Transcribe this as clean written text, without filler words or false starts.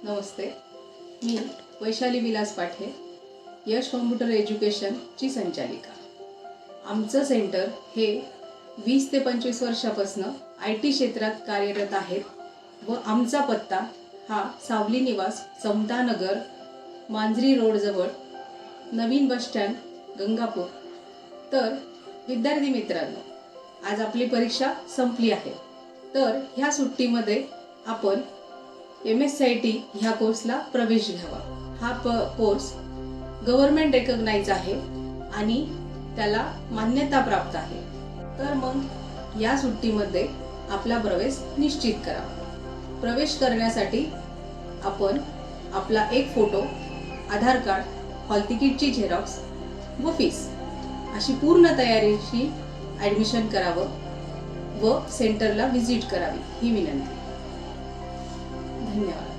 नमस्ते, मी वैशाली विलास पाठे, यश कॉम्प्युटर एज्युकेशनची संचालिका। आमचं सेंटर हे 20 ते 25 वर्षापासून IT क्षेत्रात कार्यरत आहेत व आमचा पत्ता हा सावली निवास, समता नगर, मांजरी रोड जवळ, नवीन बस स्टँड, गंगापूर। तर विद्यार्थी मित्रांनो, आज आपली परीक्षा संपली आहे, तर ह्या सुट्टीमध्ये आपण MSCIT ह्या कोर्सला प्रवेश घ्यावा। हा कोर्स गव्हर्नमेंट रेकग्नाइज आहे आणि त्याला मान्यता प्राप्त आहे। तर मग या सुट्टीमध्ये आपला प्रवेश निश्चित करा। प्रवेश करण्यासाठी आपण आपला एक फोटो, आधार कार्ड, हॉल तिकीटची झेरॉक्स व फीस अशी पूर्ण तयारीशी ॲडमिशन करावं व सेंटरला व्हिजिट करावी ही विनंती। धन्यवाद।